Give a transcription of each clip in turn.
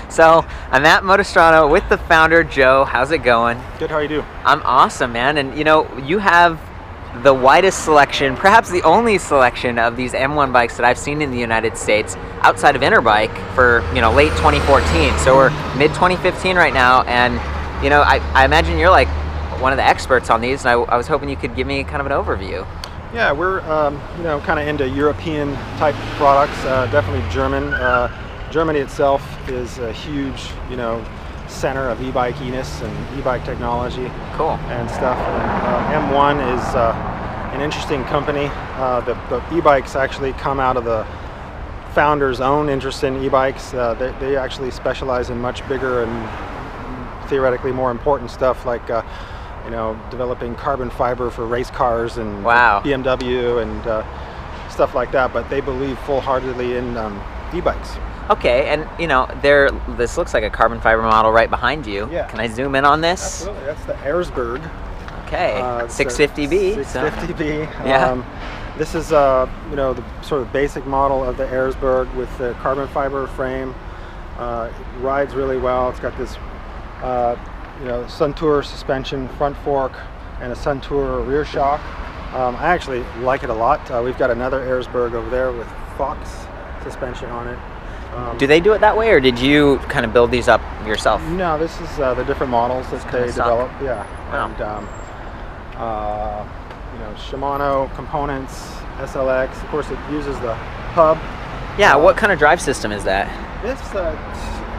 So I'm at Motostrano with the founder, Joe. How's it going? Good, how are you doing? I'm awesome, man. And you have the widest selection, perhaps the only selection of these M1 bikes that I've seen in the United States outside of Interbike for, late 2014. So we're mid 2015 right now. And, I imagine you're like one of the experts on these. And I was hoping you could give me kind of an overview. Yeah, we're, kind of into European type products, definitely German. Germany itself is a huge, center of e-bike-ness and e-bike technology. Cool. And stuff. And, M1 is an interesting company. The e-bikes actually come out of the founder's own interest in e-bikes. They actually specialize in much bigger and theoretically more important stuff like developing carbon fiber for race cars and BMW and stuff like that, but they believe full-heartedly in e-bikes. Okay, and this looks like a carbon fiber model right behind you. Yeah. Can I zoom in on this? Absolutely, that's the Erzberg. Okay, 650B. 650B. Yeah. This is the sort of basic model of the Erzberg with the carbon fiber frame. It rides really well. It's got this Suntour suspension front fork and a Suntour rear shock. I actually like it a lot. We've got another Erzberg over there with Fox suspension on it. Do they do it that way, or did you kind of build these up yourself? No, this is the different models that they develop. Yeah. Wow. And Shimano components, SLX. Of course, it uses the hub. Yeah. What kind of drive system is that? It's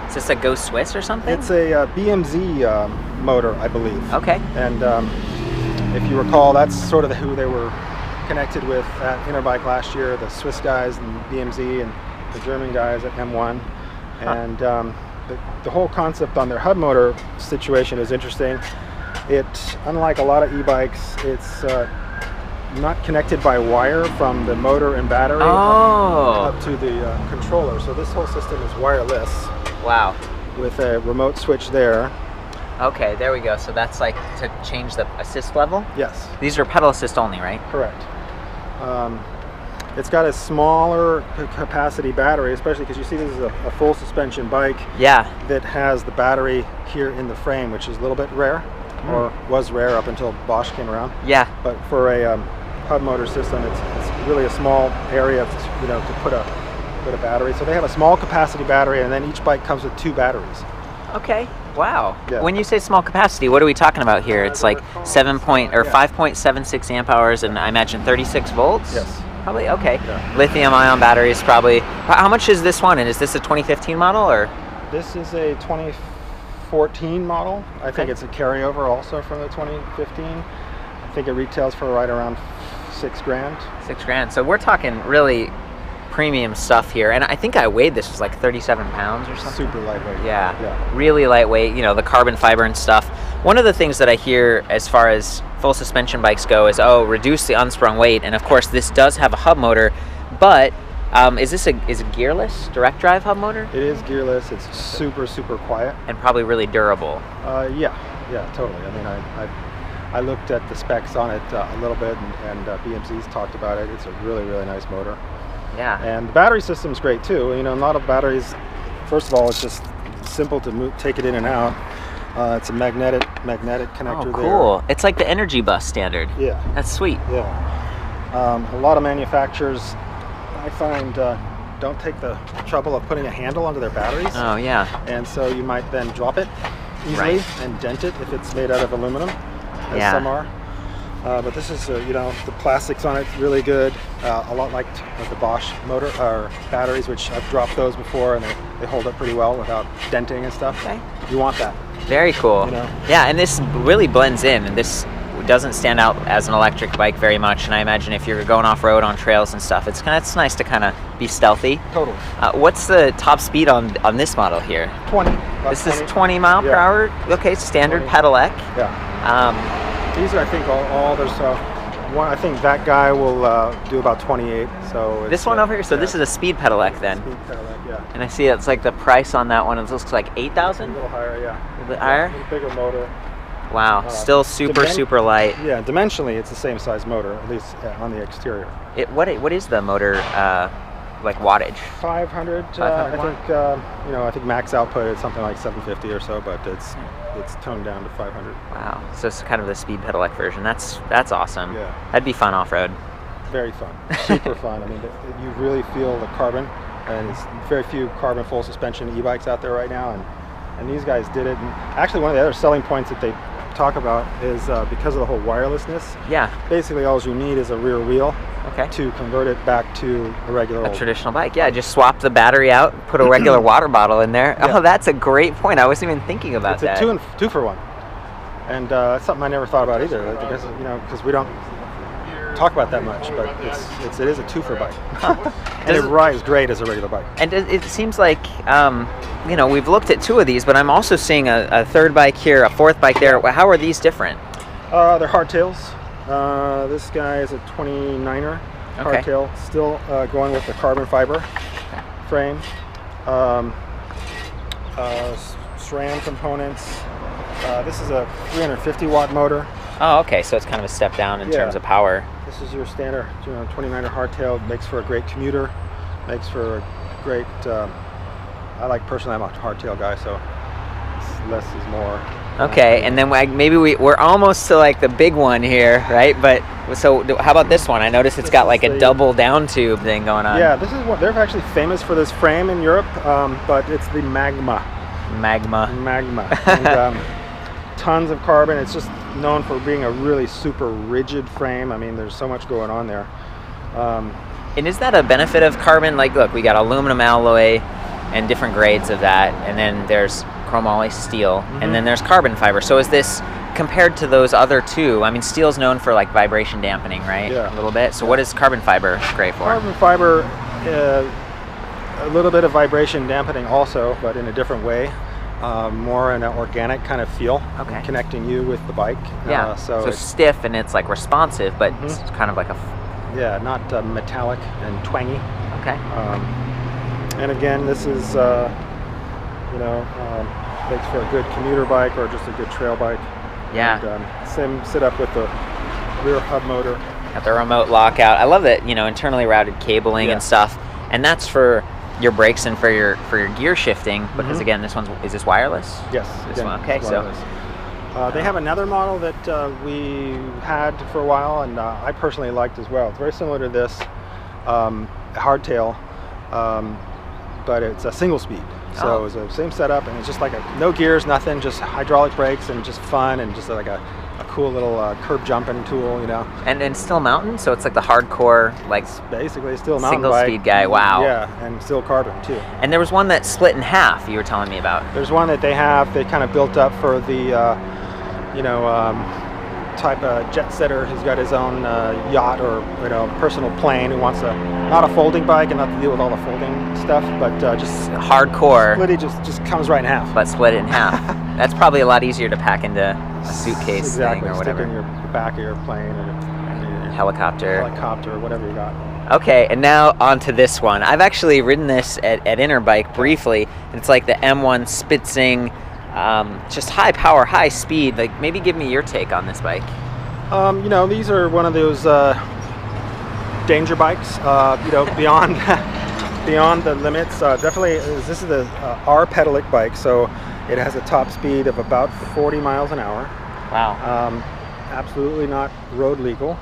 Is this a Ghost Swiss or something? It's a BMZ motor, I believe. Okay. And if you recall, that's sort of who they were connected with at Interbike last year, the Swiss guys and BMZ and the German guys at M1. And the whole concept on their hub motor situation is interesting. Unlike a lot of e-bikes, it's not connected by wire from the motor and battery up to the controller. So this whole system is wireless. Wow. With a remote switch there. Okay, there we go. So that's like to change the assist level? Yes. These are pedal assist only, right? Correct. It's got a smaller capacity battery, especially because you see this is a full suspension bike. Yeah. That has the battery here in the frame, which is a little bit rare, or was rare up until Bosch came around. Yeah. But for a hub motor system, it's really a small area to put a battery. So they have a small capacity battery, and then each bike comes with 2 batteries. Okay. Wow. Yeah. When you say small capacity, what are we talking about here? It's like 5.76 amp hours, and I imagine 36 volts. Yes. Probably. Okay. Yeah. Lithium-ion batteries, probably. How much is this one? And is this a 2015 model or? This is a 2014 model. I think it's a carryover also from the 2015. I think it retails for right around $6 grand. $6 grand. So we're talking really premium stuff here, and I think I weighed this was like 37 pounds or something. Super lightweight. Yeah. Really lightweight. The carbon fiber and stuff. One of the things that I hear as far as full suspension bikes go is reduce the unsprung weight, and of course this does have a hub motor, but is it gearless direct drive hub motor? It is gearless. It's super quiet and probably really durable. Yeah, totally. I mean, I looked at the specs on it a little bit, and BMC's talked about it. It's a really nice motor. Yeah. And the battery system's great too. A lot of batteries, first of all, it's just simple to take it in and out. It's a magnetic connector there. Cool. It's like the EnergyBus standard. Yeah. That's sweet. Yeah. A lot of manufacturers, I find, don't take the trouble of putting a handle onto their batteries. Oh, yeah. And so you might then drop it easily and dent it if it's made out of aluminum, as some are. But this is, the plastics on it's really good. A lot like the Bosch motor or batteries, which I've dropped those before, and they hold up pretty well without denting and stuff. Okay. You want that. Very cool. Yeah, and this really blends in, and this doesn't stand out as an electric bike very much. And I imagine if you're going off road on trails and stuff, it's nice to kind of be stealthy. Totally. What's the top speed on this model here? 20. This is 20 mile per hour. Okay, standard Pedelec. Yeah. These are, I think, all there's one. I think that guy will do about 28. So this one over here. So this is a Speedpedelec then. Speedpedelec, yeah. And I see it's like the price on that one. It looks like 8,000. A little higher, yeah. A little bit higher. A little bigger motor. Wow. Still super light. Yeah. Dimensionally, it's the same size motor, at least on the exterior. What is the motor like wattage? 500. 500 I think I think max output is something like 750 or so, but it's toned down to 500. Wow. So it's kind of the Speedpedelec version. That's awesome. Yeah. That'd be fun off road. Very fun. Super fun. I mean, you really feel the carbon, and it's very few carbon full suspension e-bikes out there right now, and these guys did it. And actually, one of the other selling points that they talk about is because of the whole wirelessness. Yeah. Basically, all you need is a rear wheel. Okay. To convert it back to a regular traditional bike. Yeah, just swap the battery out, put a regular water bottle in there. Yeah. Oh, that's a great point. I wasn't even thinking about that. It's a two for one, and that's something I never thought about either. Because we don't talk about that much, but it is a two for bike, and it rides great as a regular bike. And it seems like we've looked at two of these, but I'm also seeing a third bike here, a fourth bike there. How are these different? They're hardtails. This guy is a 29er hardtail, still going with the carbon fiber frame. SRAM components. This is a 350 watt motor. Oh, okay, so it's kind of a step down in terms of power. This is your standard 29er hardtail. Makes for a great commuter. Makes for a great, personally, I'm a hardtail guy, so less is more. Okay, and then maybe we're almost to like the big one here, right? But so how about this one? I noticed it's got like a double down tube thing going on. Yeah, this is what they're actually famous for, this frame in Europe, but it's the Magma. And, tons of carbon. It's just known for being a really super rigid frame. I mean, there's so much going on there. And is that a benefit of carbon? Like, look, we got aluminum alloy and different grades of that, and then there's chromoly steel, and then there's carbon fiber. So is this compared to those other two? I mean, steel's known for like vibration dampening, right? Yeah. A little bit. So what is carbon fiber great for? Carbon fiber, a little bit of vibration dampening also, but in a different way. More in an organic kind of feel, connecting you with the bike. Yeah. So stiff and it's like responsive, but it's kind of like not metallic and twangy. Okay. And again, this is makes for a good commuter bike or just a good trail bike. Yeah. And, same setup with the rear hub motor. Got the remote lockout. I love that, internally routed cabling and stuff. And that's for your brakes and for your gear shifting, because again, is this wireless? Yes. This one. Okay, so they have another model that we had for a while, and I personally liked as well. It's very similar to this hardtail, but it's a single speed. So it's the same setup, and it's just like no gears, nothing, just hydraulic brakes, and just fun, and just like a cool little curb jumping tool, And still mountain, so it's like the hardcore, like basically still mountain single bike. Speed guy. Wow. Yeah, and still carbon too. And there was one that split in half. You were telling me about. There's one that they kind of built up for the type of jet setter who's got his own yacht or personal plane who wants not a folding bike and not to deal with all the folding stuff, but just hardcore. Split it just comes right in half. But split it in half. That's probably a lot easier to pack into a suitcase thing or whatever. Stick in your back of your plane or helicopter, or whatever you got. Okay, and now on to this one. I've actually ridden this at Interbike briefly, and it's like the M1 Spitzing. Just high power, high speed. Like, maybe give me your take on this bike. These are one of those danger bikes. Beyond beyond the limits. Definitely, this is the R-Pedelec bike, so it has a top speed of about 40 miles an hour. Wow. Absolutely not road legal.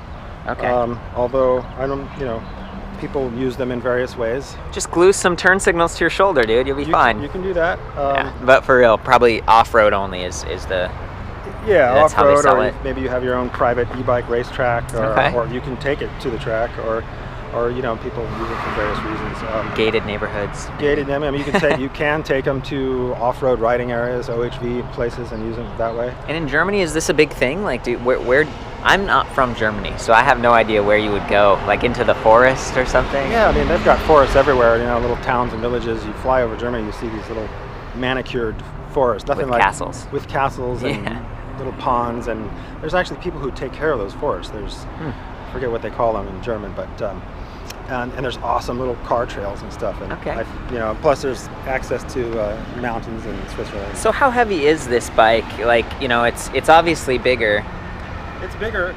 Okay. Although I don't, people use them in various ways. Just glue some turn signals to your shoulder, dude. You'll be fine. You can do that. But for real, probably off-road only is the. Yeah, that's off-road, how they sell or it. Maybe you have your own private e-bike racetrack, or you can take it to the track, or people use it for various reasons. Gated neighborhoods. Gated them. I mean, you can take them to off-road riding areas, OHV places, and use them that way. And in Germany, is this a big thing? Like, where? I'm not from Germany, so I have no idea where you would go. Like into the forest or something. Yeah, I mean they've got forests everywhere. Little towns and villages. You fly over Germany, you see these little manicured forests. Nothing with like castles. With castles and little ponds, and there's actually people who take care of those forests. There's I forget what they call them in German, but and there's awesome little car trails and stuff. And plus there's access to mountains in Switzerland. So how heavy is this bike? Like, it's obviously bigger. It's bigger.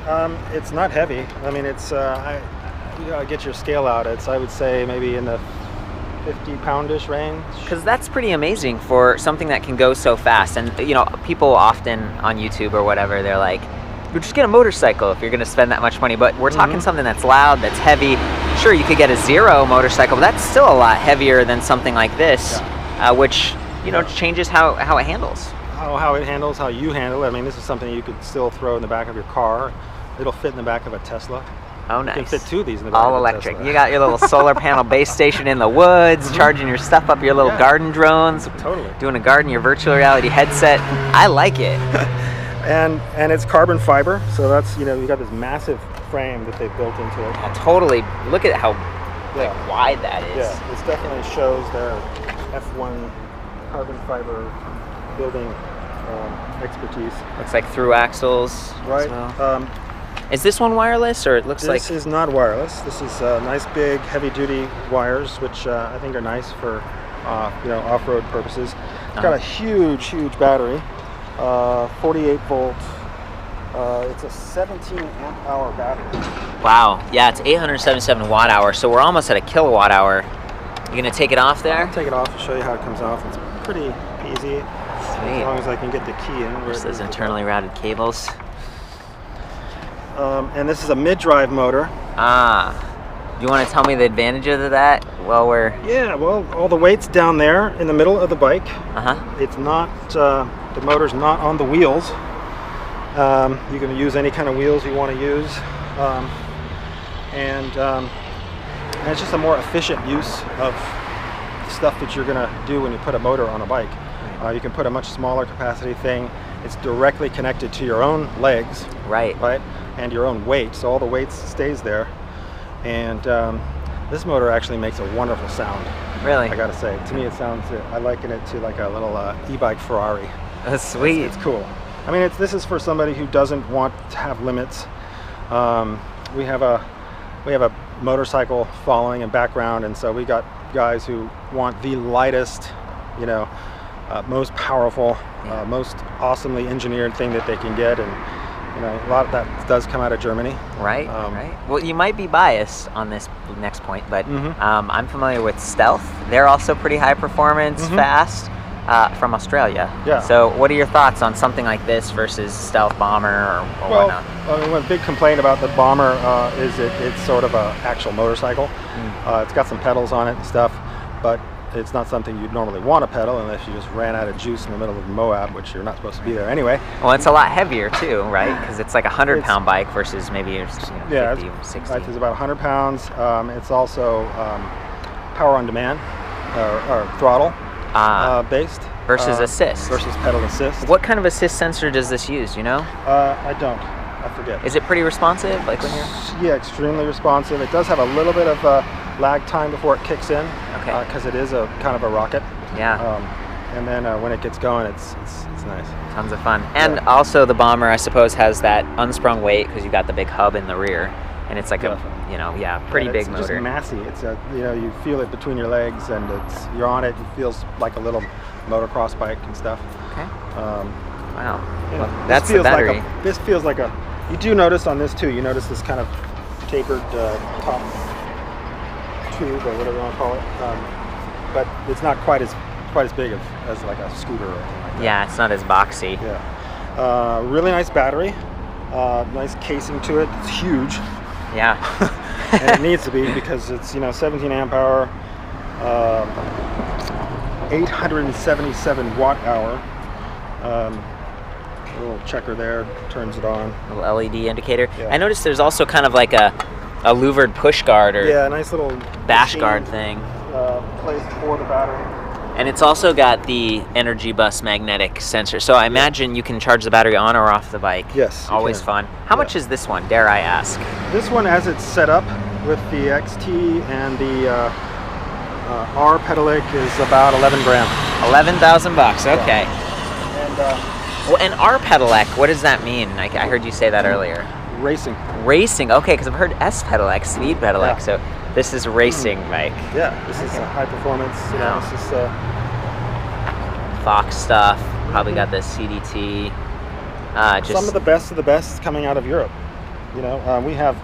It's not heavy. I mean, it's get your scale out, it's, I would say, maybe in the 50-poundish range. Because that's pretty amazing for something that can go so fast. And you know, people often on YouTube or whatever, they're like, "You just get a motorcycle if you're going to spend that much money." But we're talking something that's loud, that's heavy. Sure, you could get a zero motorcycle, but that's still a lot heavier than something like this, which, you know, changes how it handles. How it handles, how you handle it. I mean, this is something you could still throw in the back of your car. It'll fit in the back of a Tesla. Oh, nice. You can fit 2 of these in the back all of a electric. Tesla. You got your little solar panel base station in the woods, charging your stuff up your little garden drones. Totally. Doing a garden, your virtual reality headset. I like it. and it's carbon fiber, so that's, you know, you got this massive frame that they've built into it. Yeah, totally. Look at how like wide that is. Yeah, this definitely shows their F1 carbon fiber building expertise. Looks like through axles. Right. Well. Is this one wireless, or it looks like? This is not wireless. This is nice, big, heavy-duty wires, which I think are nice for you know, off-road purposes. It's got a huge battery, 48 volt. It's a 17 amp hour battery. Wow. Yeah, it's 877 watt hour, so we're almost at a kilowatt hour. You gonna take it off there? I'll take it off and show you how it comes off. It's pretty easy. Sweet. As long as I can get the key in. There's those internally routed cables. And this is a mid-drive motor. Do you want to tell me the advantages of that? Well, Yeah, well, all the weight's down there in the middle of the bike. It's not, the motor's not on the wheels. You can use any kind of wheels you want to use. And it's just a more efficient use of stuff that you're going to do when you put a motor on a bike. You can put a much smaller capacity thing. It's directly connected to your own legs, right, and your own weight, so all the weight stays there. And this motor actually makes a wonderful sound. Really? I gotta say, to me it sounds, I liken it to like a little e-bike Ferrari. That's sweet. It's cool. I mean, this is for somebody who doesn't want to have limits. We have a motorcycle following and background, and so we got guys who want the lightest, you know, most powerful, most awesomely engineered thing that they can get, and you know, a lot of that does come out of Germany. Right. Well, you might be biased on this next point, but I'm familiar with Stealth. They're also pretty high performance, fast, from Australia. Yeah. So, what are your thoughts on something like this versus Stealth Bomber or whatnot? I mean, one big complaint about the Bomber is it's sort of an actual motorcycle. It's got some pedals on it and stuff, but it's not something you'd normally want to pedal unless you just ran out of juice in the middle of Moab, which you're not supposed to be there anyway. Well, it's a lot heavier too, right? Because it's like a 100-pound bike versus maybe 50, 60. It's about 100 pounds. It's also power on demand or throttle based. Versus assist. Versus pedal assist. What kind of assist sensor does this use, you know? I don't. I forget. Is it pretty responsive, like when you're... Yeah, extremely responsive. It does have a little bit of lag time before it kicks in. Okay. Because it is a kind of a rocket. Yeah. And then when it gets going, it's nice. Tons of fun. And also the Bomber, I suppose, has that unsprung weight because you got the big hub in the rear, and it's like a, you know, pretty big motor. It's just massy. It's you know, you feel it between your legs, and you're on it. It feels like a little motocross bike and stuff. Okay. Wow. Yeah, well, that's the battery. This feels like a. You do notice on this too. You notice this kind of tapered top tube or whatever you want to call it, but it's not quite as big as like a scooter or anything like that. Yeah, it's not as boxy. Yeah. Really nice battery. Nice casing to it. It's huge. Yeah. And it needs to be because it's, you know, 17 amp hour, 877 watt hour. A little checker there turns it on. A little LED indicator. Yeah. I noticed there's also kind of like a louvered push guard or a nice little bash guard thing. Placed for the battery. And it's also got the EnergyBus magnetic sensor. So I imagine you can charge the battery on or off the bike. Yes. Always fun. How much is this one, dare I ask? This one, as it's set up with the XT and the R-Pedelec, is about 11 grand. 11,000 bucks. Okay. Yeah. And R-Pedelec, what does that mean? I heard you say that earlier. Racing. Racing. Okay, because I've heard S-Pedelec, Speedpedelec. Yeah. So this is racing bike. Yeah, this is high performance. You know, this is Fox stuff. Probably got the CDT. Some of the best coming out of Europe. You know, we have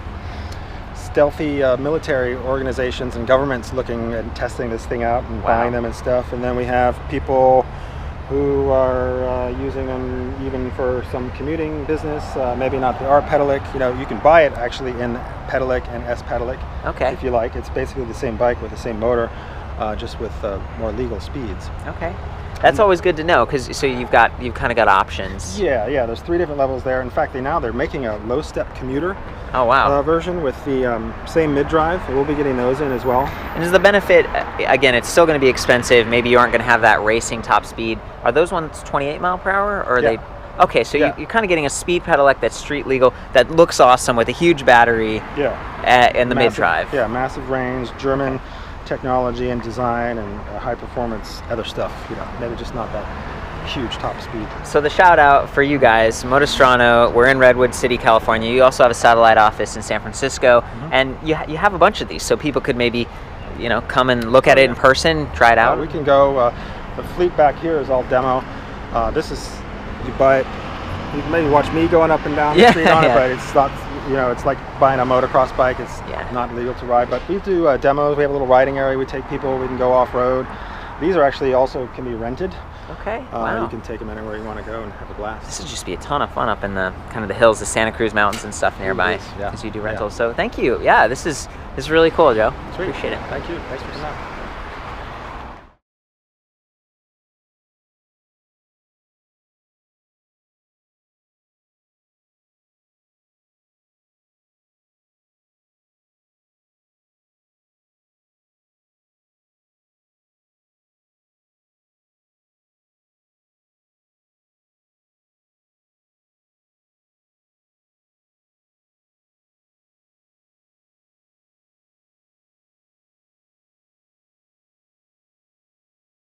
stealthy military organizations and governments looking and testing this thing out and buying them and stuff. And then we have people who are using them even for some commuting business. Maybe not the R-Pedelec. You know, you can buy it actually in Pedelec and S-Pedelec. Okay. If you like, it's basically the same bike with the same motor, just with more legal speeds. Okay. That's always good to know, because so you've kind of got options. Yeah. There's 3 different levels there. In fact, they're making a low-step commuter. Oh wow. Version with the same mid-drive. We'll be getting those in as well. And is the benefit, again, it's still going to be expensive. Maybe you aren't going to have that racing top speed. Are those ones 28 mile per hour, or are they? Okay, so you're kind of getting a Speedpedelec that's street legal, that looks awesome with a huge battery. And the mid-drive. Yeah, massive range, German technology and design, and high performance other stuff. You know, maybe just not that huge top speed. So the shout out for you guys, Motostrano, we're in Redwood City, California. You also have a satellite office in San Francisco, and you have a bunch of these, so people could maybe, you know, come and look at it in person, try it out. We can go. The fleet back here is all demo. This is, you buy it. You can maybe watch me going up and down the street on it, but it's not. You know, it's like buying a motocross bike. It's not legal to ride, but we do demos. We have a little riding area. We take people. We can go off road. These are actually also can be rented. Okay. Wow. You can take them anywhere you want to go and have a blast. This would just be a ton of fun up in the kind of the hills, the Santa Cruz Mountains and stuff nearby, because you do rentals. So thank you. Yeah, this is really cool, Joe. Sweet. Appreciate it. Thank you. Thanks for coming out.